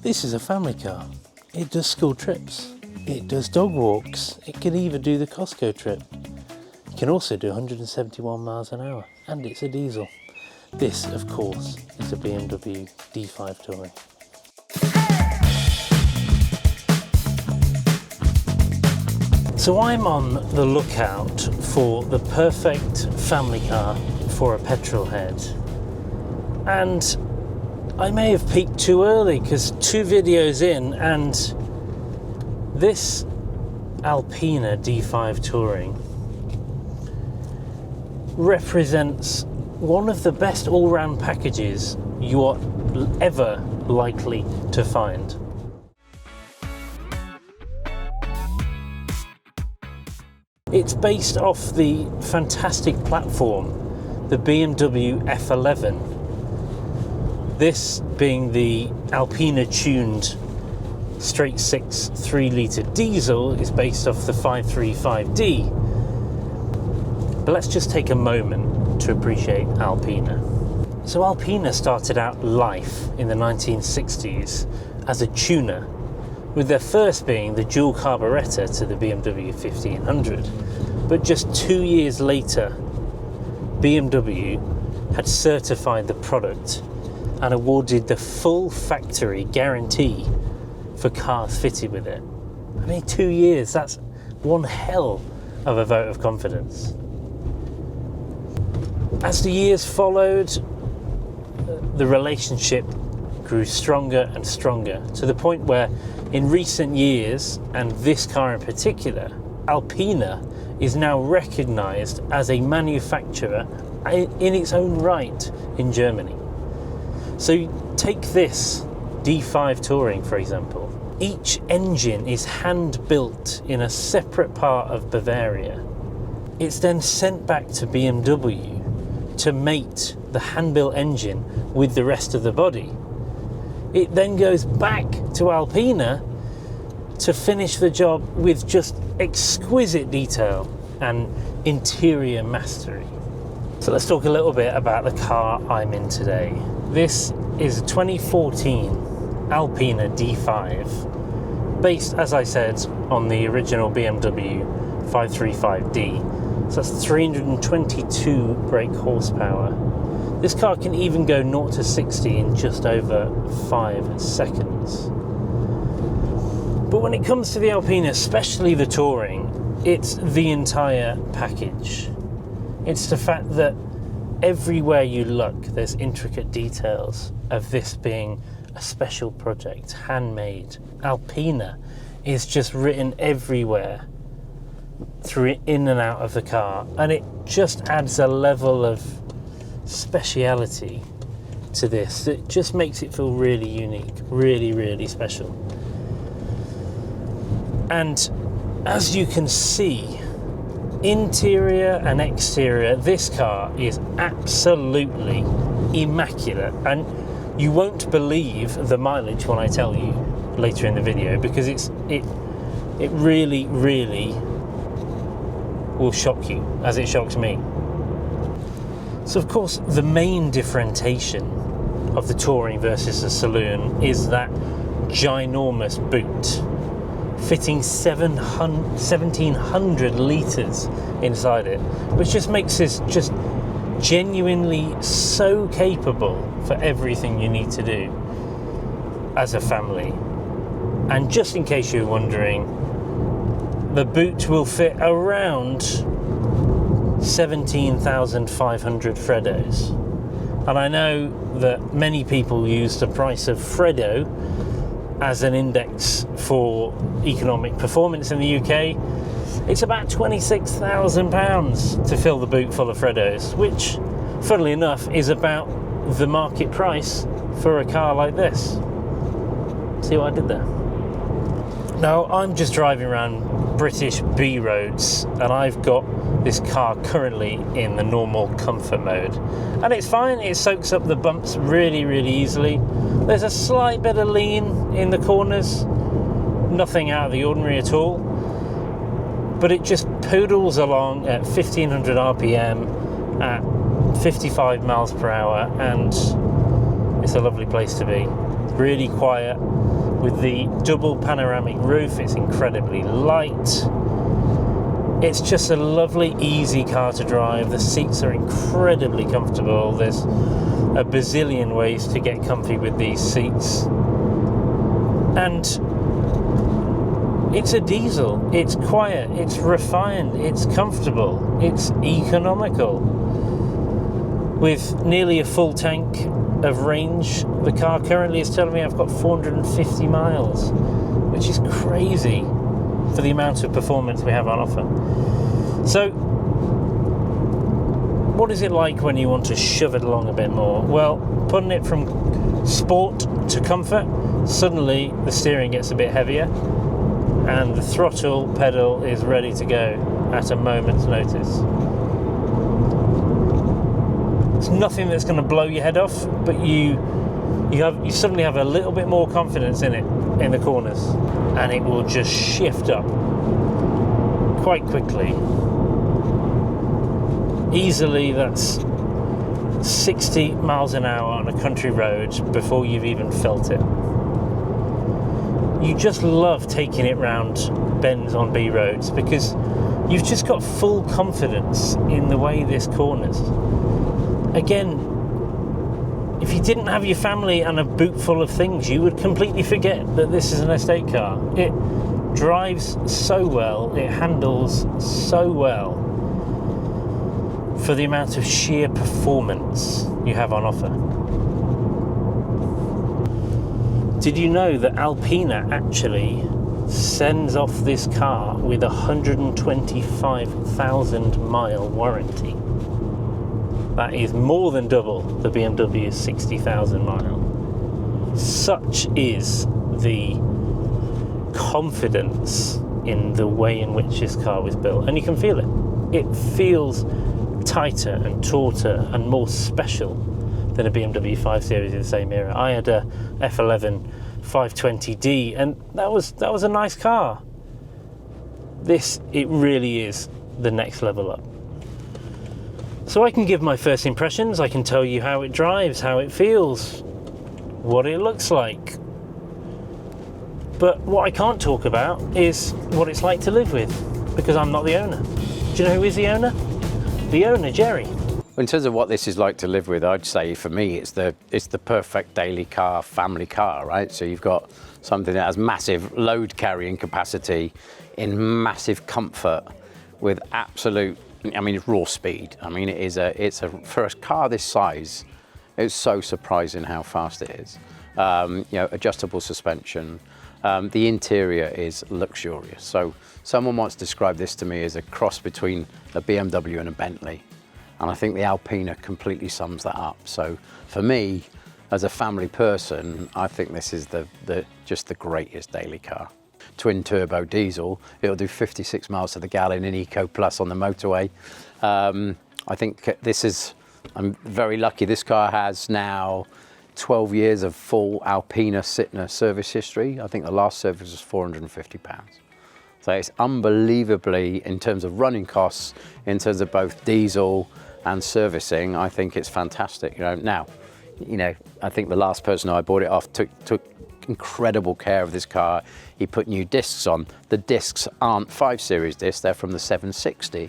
This is a family car. It does school trips. It does dog walks. It can even do the Costco trip. It can also do 171 miles an hour, and it's a diesel. This, of course, is a BMW D5 Touring. So I'm on the lookout for the perfect family car for a petrolhead. And I may have peaked too early because 2 videos in and this Alpina D5 Touring represents one of the best all-round packages you are ever likely to find. It's based off the fantastic platform, the BMW F11. This being the Alpina tuned straight 6 3-litre diesel is based off the 535D. But let's just take a moment to appreciate Alpina. So Alpina started out life in the 1960s as a tuner, with their first being the dual carburettor to the BMW 1500. But just 2 years later, BMW had certified the product and awarded the full factory guarantee for cars fitted with it. I mean, 2 years, that's one hell of a vote of confidence. As the years followed, the relationship grew stronger and stronger, to the point where in recent years, and this car in particular, Alpina is now recognised as a manufacturer in its own right in Germany. So take this D5 Touring, for example. Each engine is hand-built in a separate part of Bavaria. It's then sent back to BMW to mate the hand-built engine with the rest of the body. It then goes back to Alpina to finish the job with just exquisite detail and interior mastery. So let's talk a little bit about the car I'm in today. This is a 2014 Alpina D5, based, as I said, on the original BMW 535D. So that's 322 brake horsepower. This car can even go 0 to 60 in just over 5 seconds. But when it comes to the Alpina, especially the Touring, it's the entire package. It's the fact that everywhere you look, there's intricate details of this being a special project, handmade. Alpina is just written everywhere, through in and out of the car, and it just adds a level of speciality to this that just makes it feel really unique, really, really special. And as you can see, interior and exterior, this car is absolutely immaculate, and you won't believe the mileage when I tell you later in the video, because it really, really will shock you, as it shocks me. So of course the main differentiation of the Touring versus the saloon is that ginormous boot, fitting 1700 litres inside it, which just makes this just genuinely so capable for everything you need to do as a family. And just in case you're wondering, the boot will fit around 17,500 Freddos. And I know that many people use the price of Freddo as an index for economic performance in the UK. It's about £26,000 to fill the boot full of Freddos, which, funnily enough, is about the market price for a car like this. See what I did there? Now, I'm just driving around British B roads, and I've got this car currently in the normal comfort mode, and it's fine. It soaks up the bumps really, really easily. There's a slight bit of lean in the corners, nothing out of the ordinary at all, but it just poodles along at 1500 RPM at 55 miles per hour, and it's a lovely place to be. Really quiet. With the double panoramic roof, it's incredibly light. It's just a lovely, easy car to drive. The seats are incredibly comfortable. There's a bazillion ways to get comfy with these seats. And it's a diesel. It's quiet, it's refined, it's comfortable, it's economical. With nearly a full tank of range, the car currently is telling me I've got 450 miles, which is crazy for the amount of performance we have on offer. So, what is it like when you want to shove it along a bit more? Well, putting it from sport to comfort, suddenly the steering gets a bit heavier and the throttle pedal is ready to go at a moment's notice. It's nothing that's going to blow your head off, but you suddenly have a little bit more confidence in it in the corners, and it will just shift up quite quickly. Easily, that's 60 miles an hour on a country road before you've even felt it. You just love taking it round bends on B roads because you've just got full confidence in the way this corners. Again, if you didn't have your family and a boot full of things, you would completely forget that this is an estate car. It drives so well, it handles so well for the amount of sheer performance you have on offer. Did you know that Alpina actually sends off this car with a 125,000 mile warranty? That is more than double the BMW 60,000 mile. Such is the confidence in the way in which this car was built, and you can feel it. It feels tighter and tauter and more special than a BMW 5 Series in the same era. I had a F11 520D, and that was a nice car. It really is the next level up. So I can give my first impressions, I can tell you how it drives, how it feels, what it looks like. But what I can't talk about is what it's like to live with, because I'm not the owner. Do you know who is the owner? The owner, Jerry. In terms of what this is like to live with, I'd say for me it's the perfect daily car, family car, right? So you've got something that has massive load carrying capacity in massive comfort with absolute, I mean, it's raw speed. I mean, for a car this size, it's so surprising how fast it is. Adjustable suspension. The interior is luxurious. So someone once described this to me as a cross between a BMW and a Bentley. And I think the Alpina completely sums that up. So for me, as a family person, I think this is just the greatest daily car. Twin turbo diesel, it'll do 56 miles to the gallon in Eco Plus on the motorway. I think I'm very lucky. This car has now 12 years of full Alpina Sitner service history. I think the last service was £450. So it's unbelievably, in terms of running costs, in terms of both diesel and servicing, I think it's fantastic. Now, I think the last person I bought it off took incredible care of this car. He put new discs on. The discs aren't 5 Series discs, they're from the 760.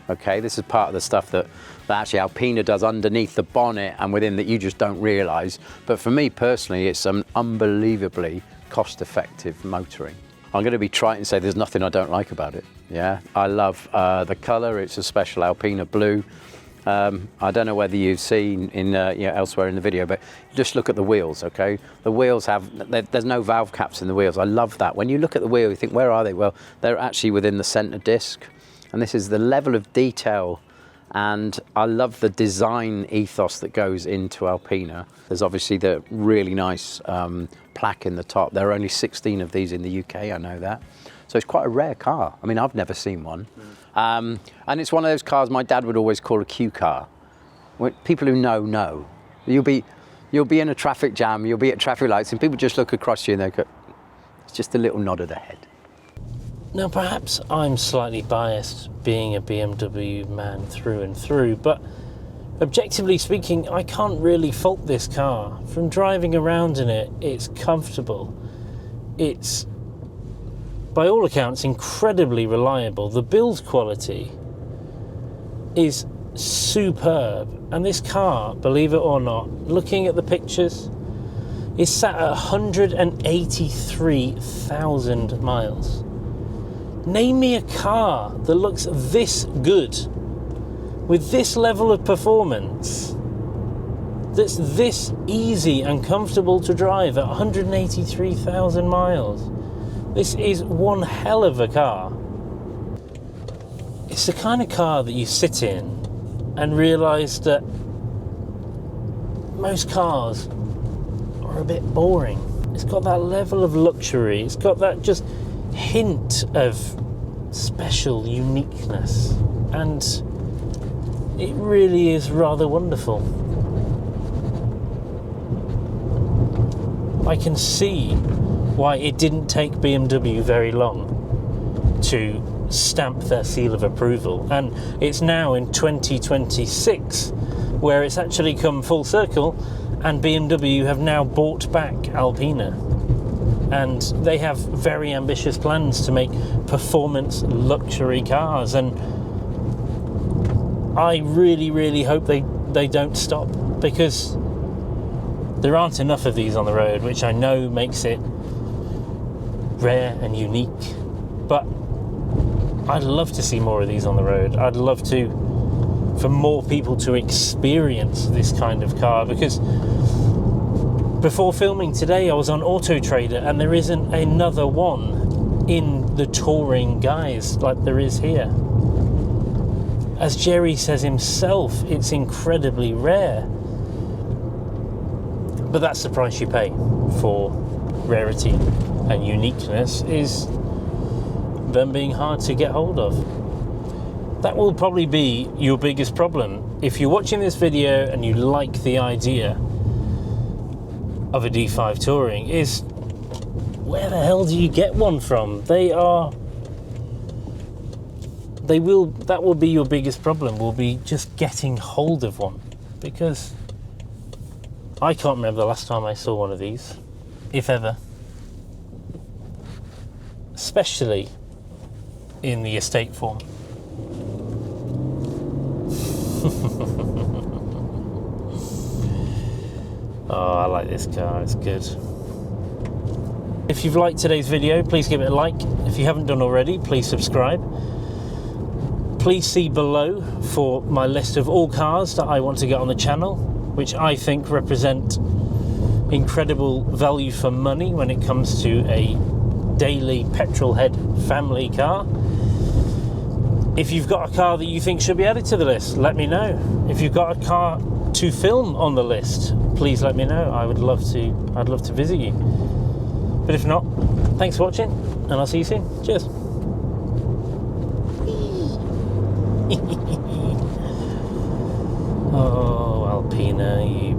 Okay, this is part of the stuff that actually Alpina does underneath the bonnet and within that you just don't realise. But for me personally, it's an unbelievably cost-effective motoring. I'm going to be trite and say there's nothing I don't like about it. Yeah, I love the colour. It's a special Alpina blue. I don't know whether you've seen elsewhere in the video, but just look at the wheels, okay? The wheels there's no valve caps in the wheels. I love that. When you look at the wheel, you think, where are they? Well, they're actually within the centre disc. And this is the level of detail, and I love the design ethos that goes into Alpina. There's obviously the really nice plaque in the top. There are only 16 of these in the UK, I know that. So it's quite a rare car. I mean, I've never seen one. And it's one of those cars my dad would always call a Q car. People who know. You'll be in a traffic jam, you'll be at traffic lights, and people just look across you and they go, it's just a little nod of the head. Now, perhaps I'm slightly biased, being a BMW man through and through, but objectively speaking, I can't really fault this car. From driving around in it, it's comfortable. It's, by all accounts, incredibly reliable. The build quality is superb. And this car, believe it or not, looking at the pictures, is sat at 183,000 miles. Name me a car that looks this good, with this level of performance, that's this easy and comfortable to drive at 183,000 miles. This is one hell of a car. It's the kind of car that you sit in and realise that most cars are a bit boring. It's got that level of luxury. It's got that just hint of special uniqueness. And it really is rather wonderful. I can see why it didn't take BMW very long to stamp their seal of approval, and it's now in 2026 where it's actually come full circle, and BMW have now bought back Alpina, and they have very ambitious plans to make performance luxury cars, and I really hope they don't stop, because there aren't enough of these on the road, which I know makes it rare and unique, but I'd love to see more of these on the road. I'd love for more people to experience this kind of car, because before filming today I was on Auto Trader and there isn't another one in the touring guise like there is here. As Jerry says himself, it's incredibly rare. But that's the price you pay for rarity and uniqueness, is them being hard to get hold of. That will probably be your biggest problem. If you're watching this video and you like the idea of a D5 Touring, is where the hell do you get one from? That will be your biggest problem, will be just getting hold of one, because I can't remember the last time I saw one of these, if ever. Especially in the estate form. Oh, I like this car, it's good. If you've liked today's video, please give it a like. If you haven't done already, please subscribe. Please see below for my list of all cars that I want to get on the channel, which I think represent incredible value for money when it comes to a daily petrolhead family car. If you've got a car that you think should be added to the list, let me know. If you've got a car to film on the list, please let me know. I'd love to visit you. But if not, thanks for watching, and I'll see you soon. Cheers. Oh, Alpina, you